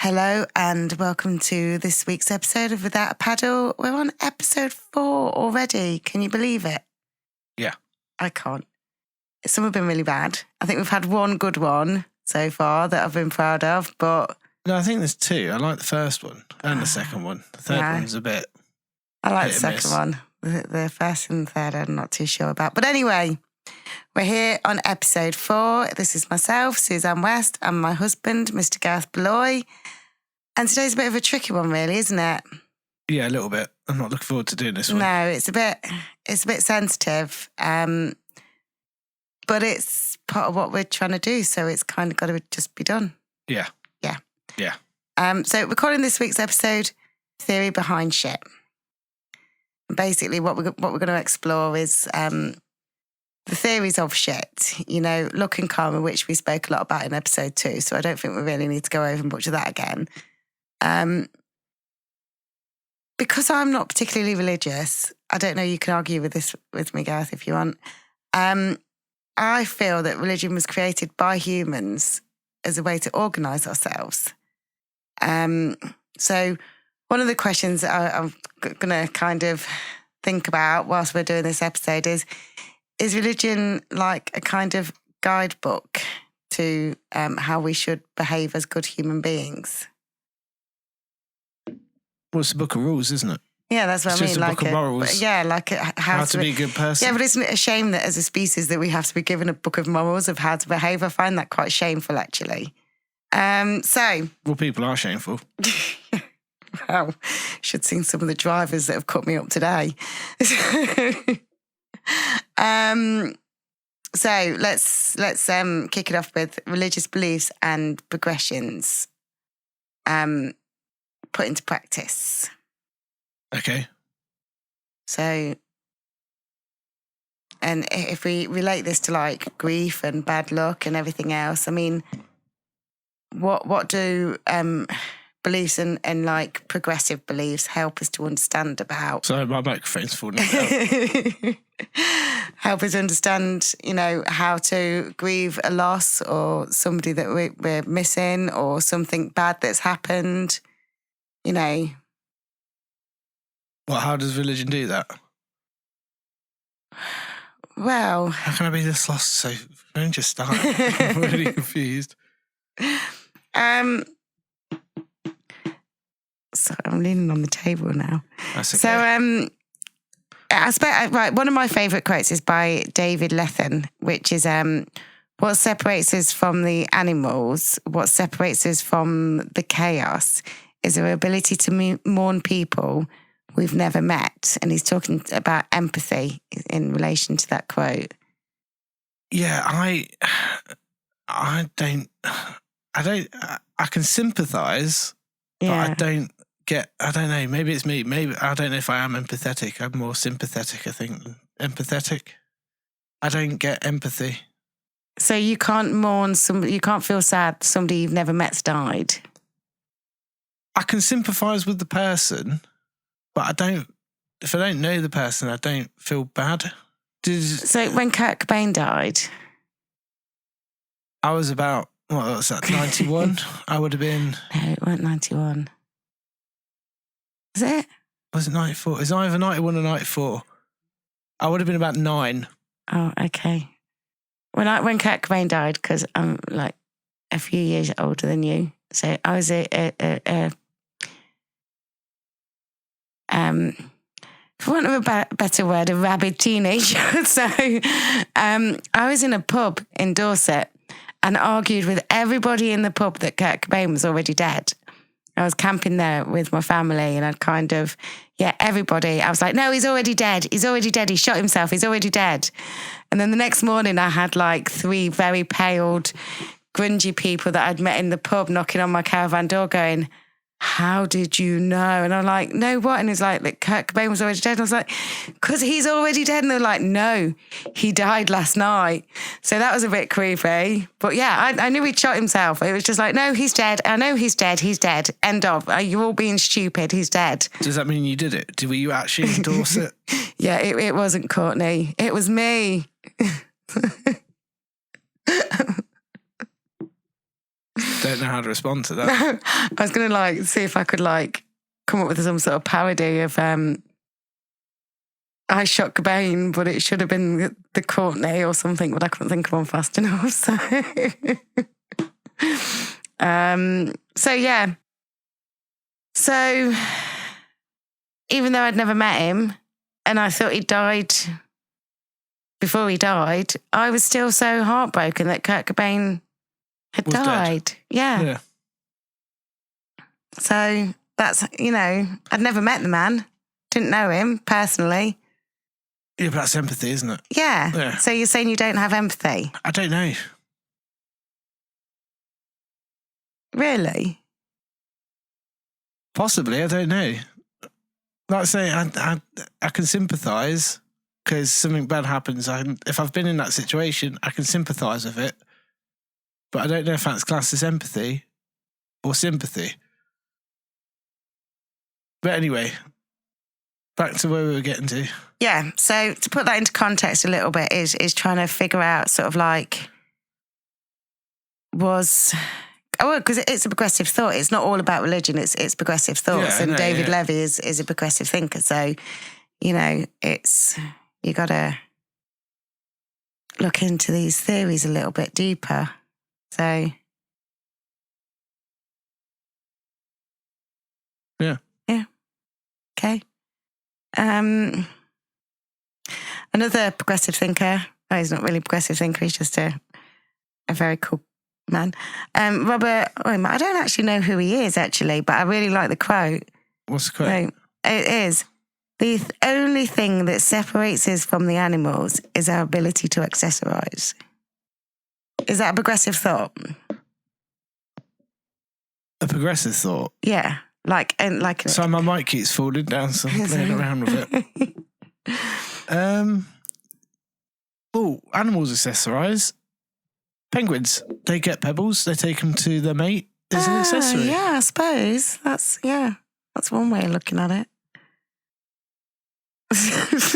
Hello and welcome to this week's episode of Without a Paddle. We're on episode 4 already. Can you believe it? Yeah. I can't. Some have been really bad. I think we've had one good one so far that I've been proud of, but... No, I think there's 2. I like the first one and the second one. The third one's a bit... I like the second one. The first and the third I'm not too sure about. But anyway, we're here on episode 4. This is myself, Suzanne West, and my husband, Mr. Gareth Beloy. And today's a bit of a tricky one, really, isn't it? Yeah, a little bit. I'm not looking forward to doing this one. No, it's a bit sensitive, but it's part of what we're trying to do, so it's kind of got to just be done. Yeah. So we're calling this week's episode "Theory Behind Shit." Basically, what we're going to explore is the theories of shit. You know, luck and karma, which we spoke a lot about in episode 2. So I don't think we really need to go over much of that again. Because I'm not particularly religious, I don't know, you can argue with this with me, Gareth, if you want. I feel that religion was created by humans as a way to organise ourselves. So one of the questions that I'm going to kind of think about whilst we're doing this episode is religion like a kind of guidebook to how we should behave as good human beings? Well, it's a book of rules, isn't it? Yeah, that's what it's I mean. Just a book of morals. Yeah, like how to be a good person. Yeah, but isn't it a shame that as a species that we have to be given a book of morals of how to behave? I find that quite shameful, actually. Well, people are shameful. Well, should seen some of the drivers that have cut me up today. So let's kick it off with religious beliefs and progressions put into practice. Okay. So, and if we relate this to like grief and bad luck and everything else, I mean, what do beliefs and like progressive beliefs help us to understand about? Sorry, my microphone's falling out. Help us understand, you know, how to grieve a loss or somebody that we're missing or something bad that's happened, you know. Well, how does religion do that? Well... How can I be this lost? So don't just start. I'm really confused. So I'm leaning on the table now. That's okay. So right, one of my favourite quotes is by David Lethen, which is what separates us from the animals, what separates us from the chaos is our ability to mourn people we've never met. And he's talking about empathy in relation to that quote. Yeah, I can sympathise, but I don't know, maybe it's me. Maybe, I don't know if I am empathetic. I'm more sympathetic, I think, than empathetic. I don't get empathy. So you can't mourn somebody, you can't feel sad somebody you've never met's died? I can sympathise with the person, but if I don't know the person, I don't feel bad. So when Kurt Cobain died? I was about, what was that, 91? I would have been... No, it weren't 91. Was it? Was it 94? It's either 91 or 94. I would have been about 9. Oh, okay. When Kurt Cobain died, because I'm like a few years older than you, so I was for want of a better word, a rabid teenager. So I was in a pub in Dorset and argued with everybody in the pub that Kurt Cobain was already dead. I was camping there with my family and I'd kind of, everybody. I was like, no, he's already dead. He's already dead. He shot himself. He's already dead. And then the next morning I had like 3 very paled, grungy people that I'd met in the pub knocking on my caravan door going, how did you know? And I'm like, no, what? And he's like, Kurt Cobain was already dead. And I was like, because he's already dead. And they're like, no, he died last night. So that was a bit creepy. But yeah, I knew he'd shot himself. It was just like, no, he's dead. I know he's dead. He's dead. End of. You're all being stupid. He's dead. Does that mean you did it? Were you actually endorse it? Yeah, it wasn't Courtney. It was me. don't know how to respond to that. I was going to see if I could come up with some sort of parody of I shot Cobain, but it should have been the Courtney or something, but I couldn't think of one fast enough. So, so yeah. So even though I'd never met him and I thought he died before he died, I was still so heartbroken that Kurt Cobain had died. Dead. Yeah. So that's, I'd never met the man, didn't know him personally. Yeah, but that's empathy, isn't it? Yeah. So you're saying you don't have empathy? I don't know. Really? Possibly, I don't know. Like I say, I can sympathise because something bad happens. If I've been in that situation, I can sympathise with it. But I don't know if that's classed as empathy or sympathy. But anyway, back to where we were getting to. Yeah, so to put that into context a little bit is trying to figure out sort of because it's a progressive thought. It's not all about religion, it's progressive thoughts. And David Levy is a progressive thinker. So, it's, you got to look into these theories a little bit deeper. So. Yeah. Okay. Another progressive thinker, he's not really a progressive thinker, he's just a very cool man. Robert, I don't actually know who he is actually, but I really like the quote. What's the quote? So, it is, the only thing that separates us from the animals is our ability to accessorize. Is that a progressive thought? A progressive thought? Yeah. So my mic keeps falling down, so I'm playing around with it. Animals accessorise. Penguins, they get pebbles, they take them to their mate. It's an accessory. Yeah, I suppose. That's one way of looking at it. It's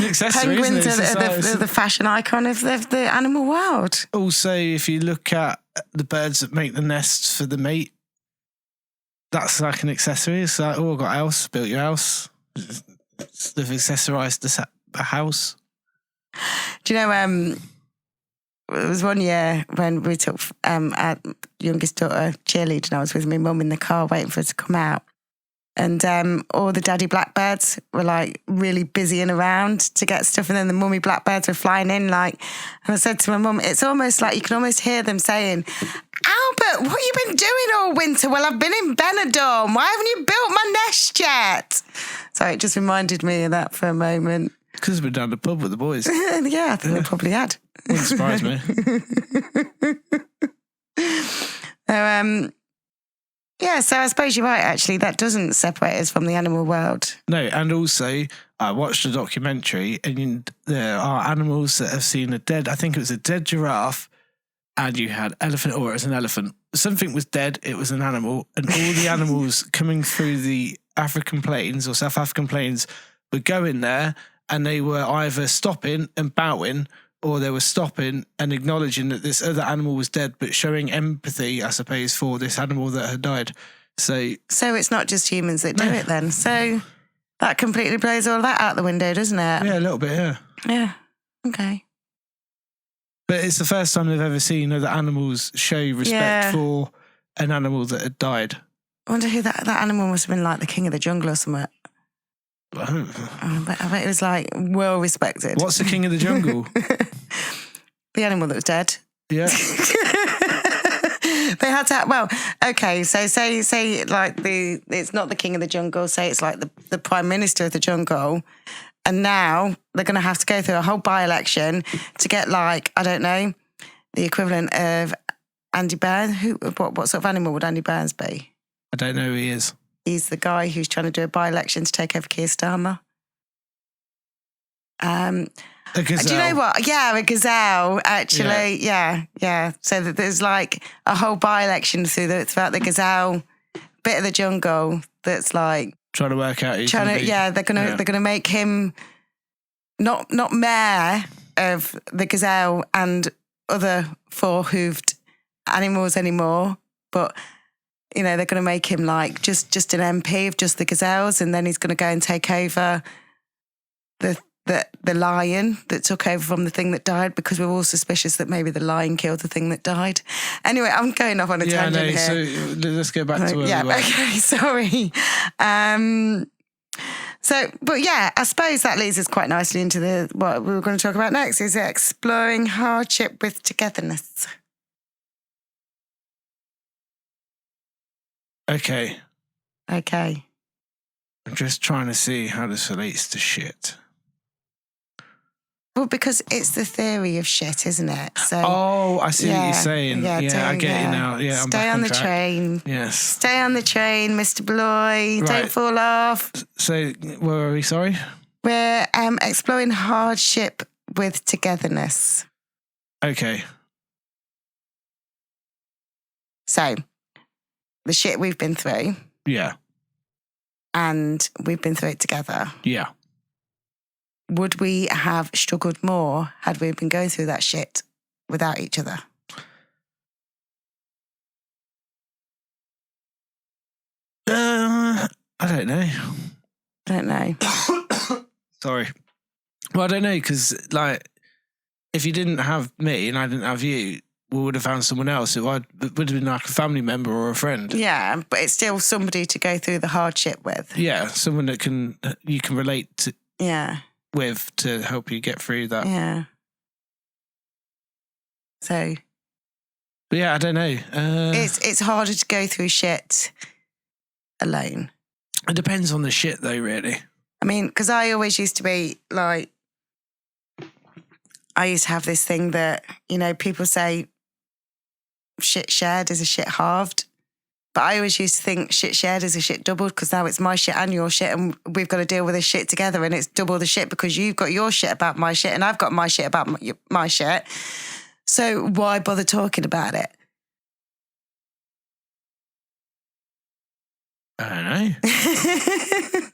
an accessory, Penguins isn't it? are the fashion icon of the animal world. Also, if you look at the birds that make the nests for the mate, that's like an accessory. It's like, I've got a house, built your house. They've accessorised a house. Do you know, it was one year when we took our youngest daughter cheerleading, and I was with my mum in the car waiting for her to come out. And all the daddy blackbirds were really busying around to get stuff, and then the mummy blackbirds were flying in. And I said to my mum, it's almost like you can almost hear them saying, Albert, what have you been doing all winter? Well, I've been in Benidorm. Why haven't you built my nest yet? So it just reminded me of that for a moment. Because we're down the pub with the boys. Yeah, I think they probably had. Wouldn't surprise me. So I suppose you're right, actually. That doesn't separate us from the animal world. No, and also I watched a documentary and there are animals that have seen I think it was a dead giraffe, and you had elephant, or it was an elephant. Something was dead, it was an animal, and all the animals coming through the African plains or South African plains were going there, and they were either stopping and bowing, or they were stopping and acknowledging that this other animal was dead, but showing empathy, I suppose, for this animal that had died. So it's not just humans that do it then. So that completely blows all that out the window, doesn't it? Yeah, a little bit, yeah. Yeah, okay. But it's the first time they've ever seen other animals show respect for an animal that had died. I wonder who that animal must have been, like the king of the jungle or something. I bet it was well respected. What's the king of the jungle? The animal that was dead. Yeah. They had to so say it's not the king of the jungle, say it's like the prime minister of the jungle, and now they're going to have to go through a whole by-election to get I don't know, the equivalent of Andy Burns. What sort of animal would Andy Burns be? I don't know who he is. He's the guy who's trying to do a by-election to take over Keir Starmer. A gazelle. Do you know what? Yeah, a gazelle, actually. Yeah. So that there's a whole by-election throughout the gazelle bit of the jungle that's trying to work out who's they're gonna make him not mayor of the gazelle and other four-hooved animals anymore, but you know, they're going to make him like just an MP of just the gazelles, and then he's going to go and take over the lion that took over from the thing that died, because we're all suspicious that maybe the lion killed the thing that died. Anyway, I'm going off on a tangent here. So let's go back to where we were. Okay, sorry. But yeah, I suppose that leads us quite nicely into what we were going to talk about next, is exploring hardship with togetherness. Okay. I'm just trying to see how this relates to shit. Well, because it's the theory of shit, isn't it? So, I see what you're saying. Yeah, I get you now. Yeah, Stay on the train. Yes. Stay on the train, Mr. Bloy. Right. Don't fall off. So, where are we? Sorry? We're exploring hardship with togetherness. Okay. So, the shit we've been through. Yeah. And we've been through it together. Yeah. Would we have struggled more had we been going through that shit without each other? I don't know. Sorry. Well, I don't know, because, like, if you didn't have me and I didn't have you, we would have found someone else. It would have been like a family member or a friend. Yeah, but it's still somebody to go through the hardship with. Yeah, someone that you can relate to. Yeah. With to help you get through that. Yeah. So. But yeah, I don't know. It's harder to go through shit alone. It depends on the shit, though, really. I mean, because I always used to be like, I used to have this thing that, you know, people say shit shared is a shit halved. But I always used to think shit shared is a shit doubled, because now it's my shit and your shit, and we've got to deal with this shit together, and it's double the shit because you've got your shit about my shit and I've got my shit about my shit. So why bother talking about it? I don't know.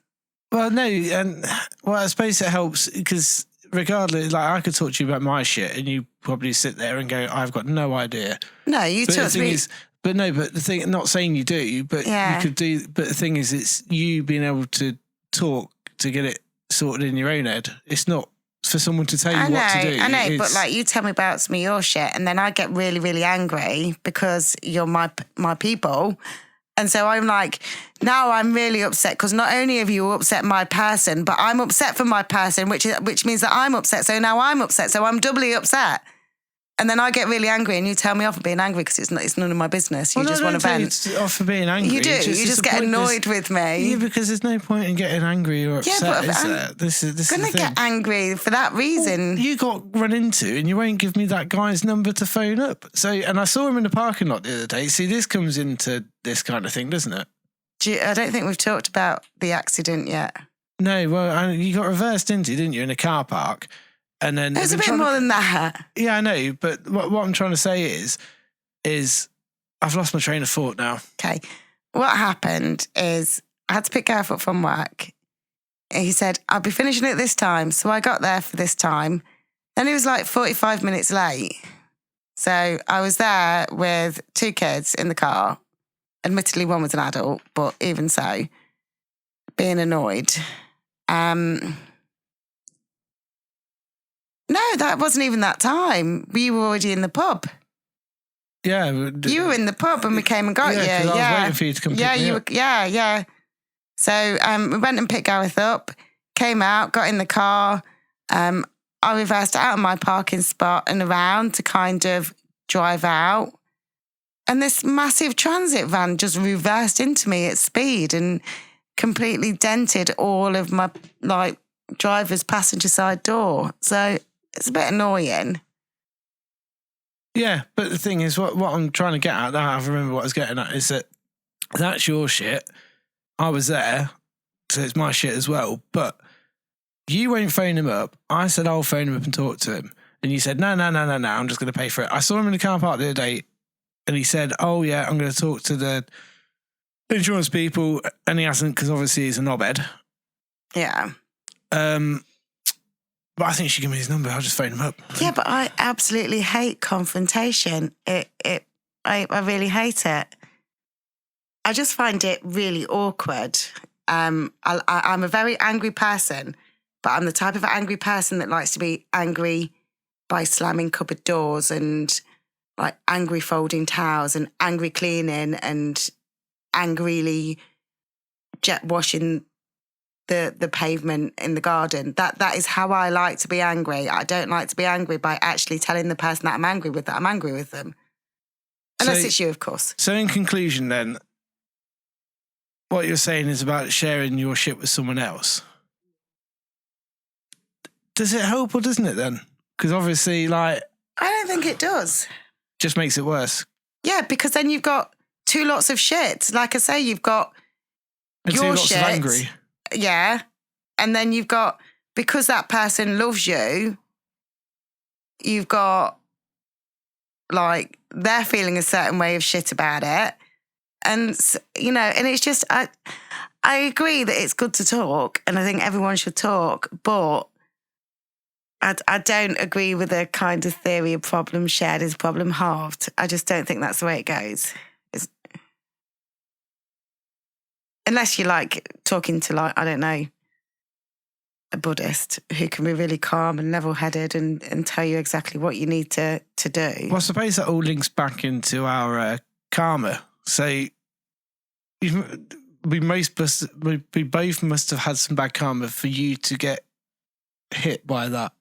Well, no, and I suppose it helps because regardless, like I could talk to you about my shit and you probably sit there and go, I've got no idea. No, you talk to me. But the thing, not saying you do, but you could do. But the thing is, it's you being able to talk to get it sorted in your own head. It's not for someone to tell you what to do. I know, but like you tell me about some of your shit, and then I get really, really angry because you're my people, and so I'm like, now I'm really upset because not only have you upset my person, but I'm upset for my person, which means that I'm upset. So now I'm upset, so I'm doubly upset. And then I get really angry, and you tell me off for being angry because it's none of my business. You just want to vent. Off for being angry. You do. You just get annoyed with me. Yeah, because there's no point in getting angry or upset. Yeah, but I'm going to get angry for that reason. Well, you got run into, and you won't give me that guy's number to phone up. So, and I saw him in the parking lot the other day. See, this comes into this kind of thing, doesn't it? I don't think we've talked about the accident yet. No, well, you got reversed into, didn't you, in a car park? And then there's a bit more than that. Yeah, I know. But what I'm trying to say is I've lost my train of thought now. Okay. What happened is I had to pick Gareth up from work. He said, I'll be finishing at this time. So I got there for this time. Then he was like 45 minutes late. So I was there with two kids in the car. Admittedly, one was an adult, but even so, being annoyed. No, that wasn't even that time. We were already in the pub. Yeah. You were in the pub and we came and got you. I was waiting for you to come pick me up. Yeah. So we went and picked Gareth up, came out, got in the car. I reversed out of my parking spot and around to kind of drive out. And this massive transit van just reversed into me at speed and completely dented all of my driver's passenger side door. So it's a bit annoying. Yeah, but the thing is, what I'm trying to get at, I remember what I was getting at, is that that's your shit. I was there, so it's my shit as well. But you won't phone him up. I said I'll phone him up and talk to him. And you said, no, I'm just going to pay for it. I saw him in the car park the other day, and he said, oh yeah, I'm going to talk to the insurance people. And he hasn't, because obviously he's a knobhead. Yeah. But I think you should give me his number. I'll just phone him up. Yeah, but I absolutely hate confrontation. I really hate it. I just find it really awkward. I'm a very angry person, but I'm the type of angry person that likes to be angry by slamming cupboard doors and like angry folding towels and angry cleaning and angrily jet washing the pavement in the garden. That is how I like to be angry. I don't like to be angry by actually telling the person that I'm angry with that I'm angry with them. Unless it's you, of course. So in conclusion then, what you're saying is about sharing your shit with someone else. Does it help or doesn't it then? Because obviously, like... I don't think it does. Just makes it worse. Yeah, because then you've got two lots of shit. Like I say, you've got and your two lots shit. Of angry. Yeah. And then you've got, because that person loves you, you've got, like, they're feeling a certain way of shit about it. And, you know, and it's just, I agree that it's good to talk and I think everyone should talk, but I don't agree with the kind of theory of problem shared is problem halved. I just don't think that's the way it goes. Unless you like talking to, like, I don't know, a Buddhist who can be really calm and level-headed and tell you exactly what you need to do. Well, I suppose that all links back into our karma. So we both must have had some bad karma for you to get hit by that.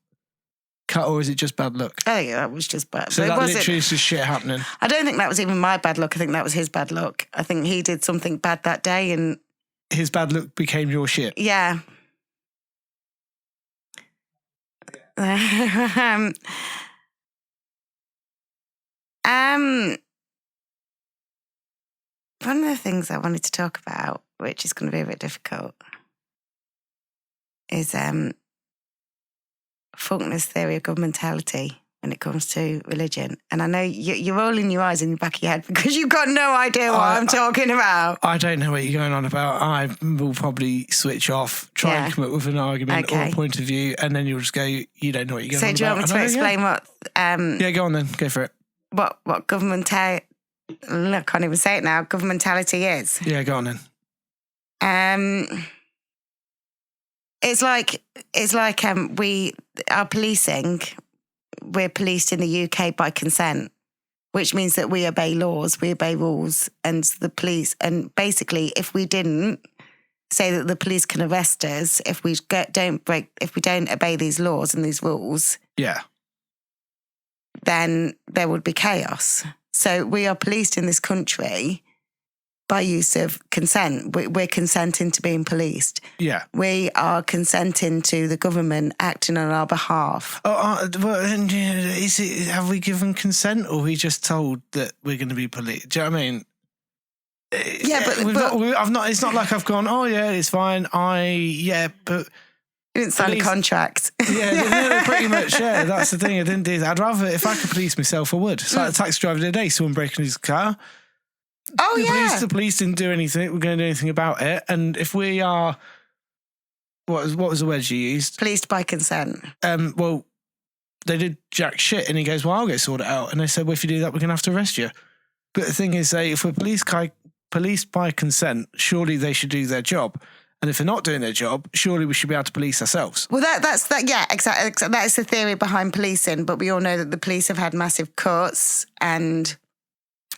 Or is it just bad luck? I think that was just bad. So that literally is just shit happening. I don't think that was even my bad luck. I think that was his bad luck. I think he did something bad that day and... His bad luck became your shit. Yeah. One of the things I wanted to talk about, which is going to be a bit difficult, is Faulkner's theory of governmentality when it comes to religion. And I know you're rolling your eyes in the back of your head because you've got no idea what I'm talking about. I don't know what you're going on about. I will probably switch off, try and come up with an argument or a point of view, and then you'll just go, you don't know what you're going on about. So do you want me to explain what... yeah, go on then. Go for it. What governmentality... I can't even say it now. Governmentality is. Yeah, go on then. It's like we are policing. We're policed in the UK by consent, which means that we obey laws, we obey rules, and the police. And basically, if we didn't say that the police can arrest us if we don't obey these laws and these rules, yeah, then there would be chaos. So we are policed in this country by use of consent. We're consenting to being policed. Yeah. We are consenting to the government acting on our behalf. Have we given consent or are we just told that we're going to be policed? Do you know what I mean? Yeah, but it's not like I've gone, oh yeah, it's fine. But you didn't sign a contract. Yeah, pretty much. Yeah, that's the thing. I didn't do that. I'd rather, if I could police myself, I would. It's like the taxi driver today, someone breaking his car. Oh, The police didn't do anything. We're going to do anything about it. And if we are, what was the word you used? Policed by consent. Well, they did jack shit, and he goes, well, I'll go sort it out. And they said, well, if you do that, we're going to have to arrest you. But the thing is, if we're policed by consent, surely they should do their job. And if they're not doing their job, surely we should be able to police ourselves. Well, that's exactly. That is the theory behind policing. But we all know that the police have had massive cuts and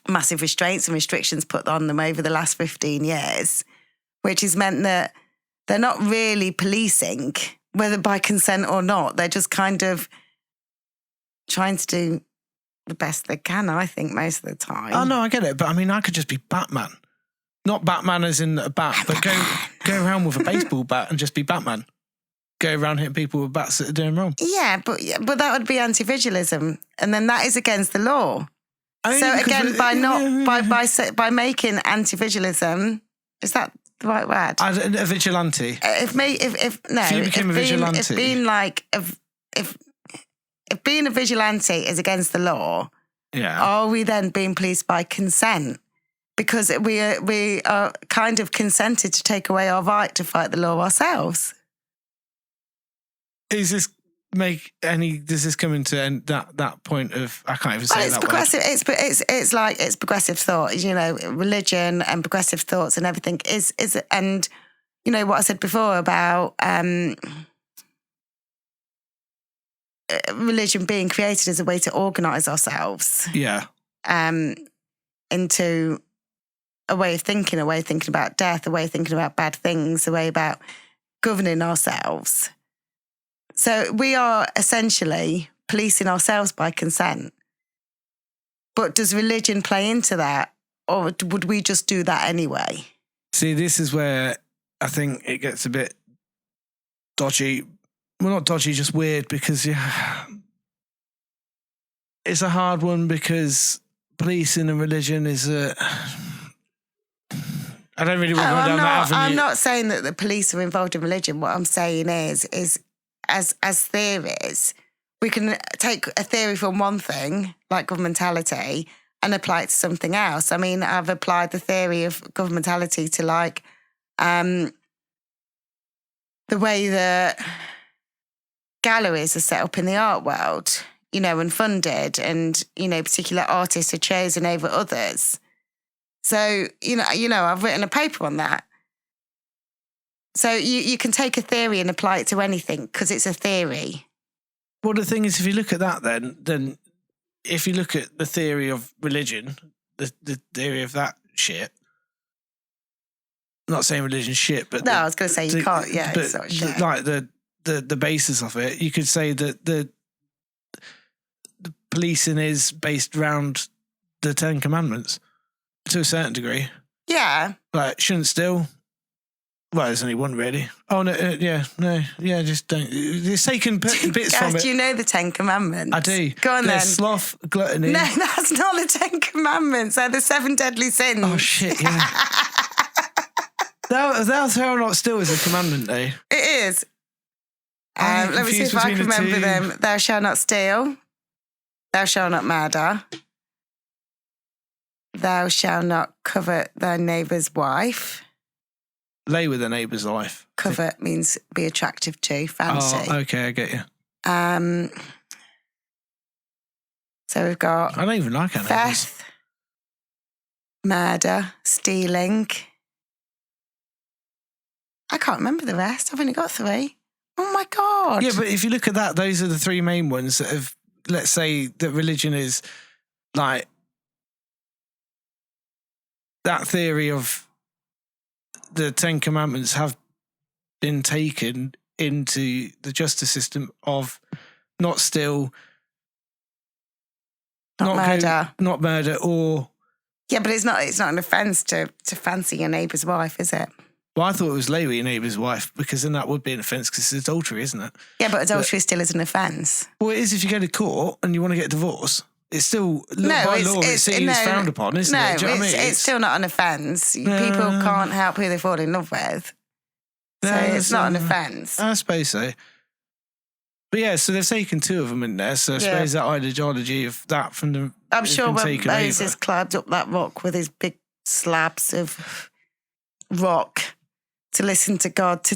massive restraints and restrictions put on them over the last 15 years, which has meant that they're not really policing, whether by consent or not. They're just kind of trying to do the best they can, I think, most of the time. Oh, no, I get it. But I mean, I could just be Batman. Not Batman as in a bat, but go around with a baseball bat and just be Batman. Go around hitting people with bats that are doing wrong. Yeah, but that would be anti-vigilism. And then that is against the law. So again, by making anti-vigilism, is that the right word? A vigilante. If you became a vigilante, if being a vigilante is against the law, yeah, are we then being policed by consent? Because we are kind of consented to take away our right to fight the law ourselves. Is this does this come into that point of, I can't even say it's that progressive. word. It's progressive thought, religion and progressive thoughts and everything is, and what I said before about religion being created as a way to organise ourselves. Yeah. Into a way of thinking about death, a way of thinking about bad things, a way about governing ourselves. So we are essentially policing ourselves by consent. But does religion play into that, or would we just do that anyway? See, this is where I think it gets a bit dodgy. Well, not dodgy, just weird, because it's a hard one, because policing and religion is a... I don't really want to go down that avenue. I'm not saying that the police are involved in religion. What I'm saying is as theories, we can take a theory from one thing, like governmentality, and apply it to something else. I mean, I've applied the theory of governmentality to the way that galleries are set up in the art world, and funded, and, particular artists are chosen over others. So, I've written a paper on that. So you can take a theory and apply it to anything because it's a theory. Well, the thing is, if you look at that, then if you look at the theory of religion, the theory of that shit, I'm not saying religion's shit, but... No, I was going to say you can't, yeah, it's not shit. Like the basis of it, you could say that the policing is based around the Ten Commandments to a certain degree. Yeah. Like, shouldn't steal... Well, there's only one, really. Oh, no, just don't. It's taken bits from it. Do you know the Ten Commandments? I do. Go on then. Sloth, gluttony. No, that's not the Ten Commandments. They're the 7 deadly sins. Oh, shit, yeah. Thou shalt not steal is a commandment, though. It is. Let me see if I can remember them. Thou shalt not steal. Thou shalt not murder. Thou shalt not covet thy neighbour's wife. Lay with a neighbour's wife. Covet means be attractive to, fancy. Oh, okay, I get you. So we've got... I don't even like our neighbours. Theft, murder, stealing. I can't remember the rest. I've only got 3. Oh, my God. Yeah, but if you look at that, those are the 3 main ones that have... Let's say that religion is like... That theory of... The 10 Commandments have been taken into the justice system of not steal, not murder, or... Yeah, but it's not an offence to fancy your neighbour's wife, is it? Well, I thought it was lay with your neighbour's wife, because then that would be an offence, because it's adultery, isn't it? Yeah, but adultery still is an offence. Well, it is if you go to court and you want to get a divorce. It's still, by law, it's seen as frowned upon, isn't it? Do you know what I mean? It's still not an offence. People can't help who they fall in love with. So it's not an offence. I suppose so. But yeah, so they've taken 2 of them in there. So I suppose that ideology of that from the... I'm sure when Moses climbed up that rock with his big slabs of rock to listen to God, to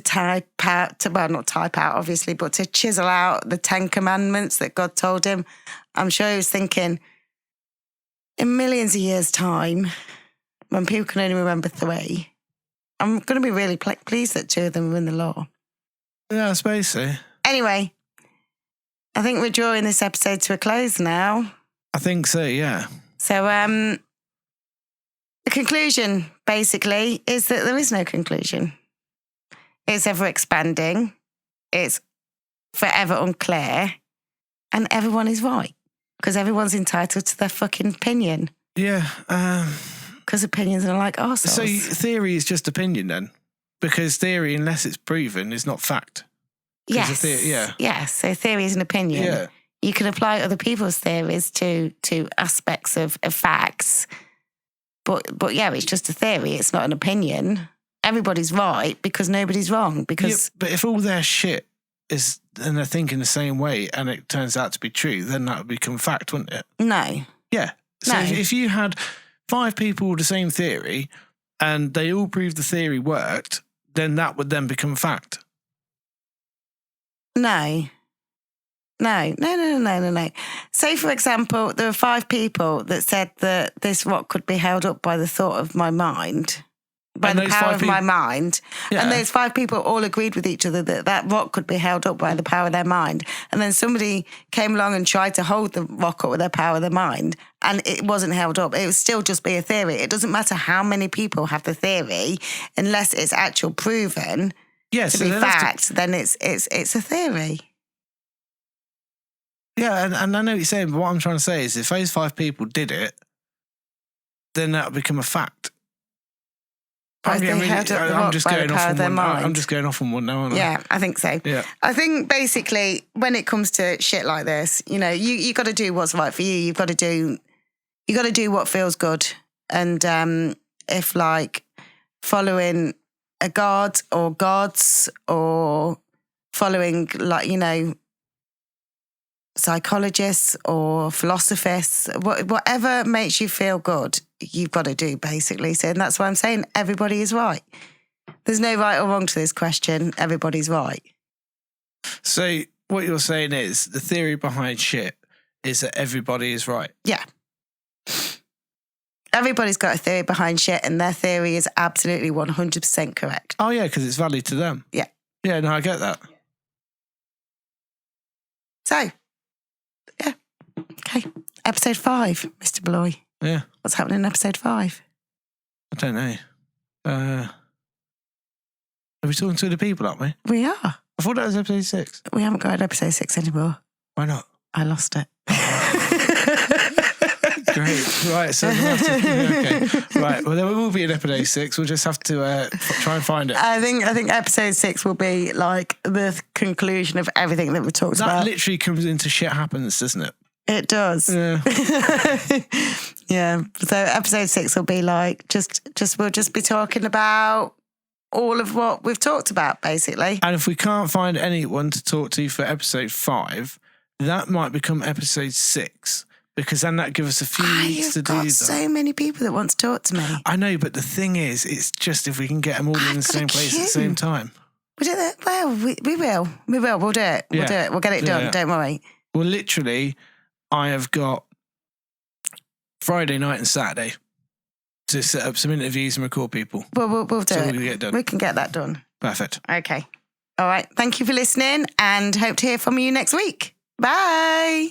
not type out, obviously, but to chisel out the 10 Commandments that God told him, I'm sure he was thinking, in millions of years' time, when people can only remember 3, I'm going to be really pleased that 2 of them are in the law. Yeah, I suppose so. Anyway, I think we're drawing this episode to a close now. I think so, yeah. So the conclusion, basically, is that there is no conclusion. It's ever expanding. It's forever unclear. And everyone is right. Because everyone's entitled to their fucking opinion. Yeah. Because opinions are like arseholes. So theory is just opinion then? Because theory, unless it's proven, is not fact. Yes. Yes. So theory is an opinion. Yeah. You can apply other people's theories to aspects of facts. But yeah, it's just a theory. It's not an opinion. Everybody's right because nobody's wrong. Because but if all their shit is, and they're thinking the same way and it turns out to be true, then that would become fact, wouldn't it? No. Yeah. So if you had 5 people with the same theory and they all proved the theory worked, then that would then become fact. No. No. Say, for example, there are 5 people that said that this rock could be held up by the thought of my mind, by the power of my mind. Yeah. And those 5 people all agreed with each other that that rock could be held up by the power of their mind. And then somebody came along and tried to hold the rock up with their power of their mind, and it wasn't held up. It would still just be a theory. It doesn't matter how many people have the theory, unless it's actual proven to be fact, then it's a theory. Yeah, and I know what you're saying, but what I'm trying to say is if those 5 people did it, then that would become a fact. I'm just going off on one now, aren't I? Yeah, I think so. Yeah. I think basically when it comes to shit like this, you got to do what's right for you. You got to do what feels good. And if like following a god or gods or following psychologists or philosophers, whatever makes you feel good, you've got to do, basically. So, and that's why I'm saying everybody is right. There's no right or wrong to this question. Everybody's right. So what you're saying is the theory behind shit is that everybody is right. Yeah. Everybody's got a theory behind shit, and their theory is absolutely 100% correct. Oh, yeah, because it's valid to them. Yeah. Yeah, no, I get that. So, yeah. Okay. Episode 5, Mr. Bloy. Yeah. What's happening in episode 5? I don't know. Are we talking to the people, aren't we? We are. I thought that was episode 6. We haven't got an episode 6 anymore. Why not? I lost it. Great. Right, so okay. Right, well, there will be an episode 6. We'll just have to try and find it. I think episode 6 will be like the conclusion of everything that we talked about. That literally comes into shit happens, doesn't it? It does. Yeah. Yeah. So episode 6 will be like we'll just be talking about all of what we've talked about, basically. And if we can't find anyone to talk to for episode 5, that might become episode 6. Because then that gives us a few weeks to do that. You've got so many people that want to talk to me. I know, but the thing is, it's just if we can get them all in the same place at the same time. We will. We will. We'll do it. We'll do it. We'll get it done. Yeah. Don't worry. Well, literally, I have got Friday night and Saturday to set up some interviews and record people. Well, we'll do so it. We can get done. We can get that done. Perfect. Okay. All right. Thank you for listening, and hope to hear from you next week. Bye.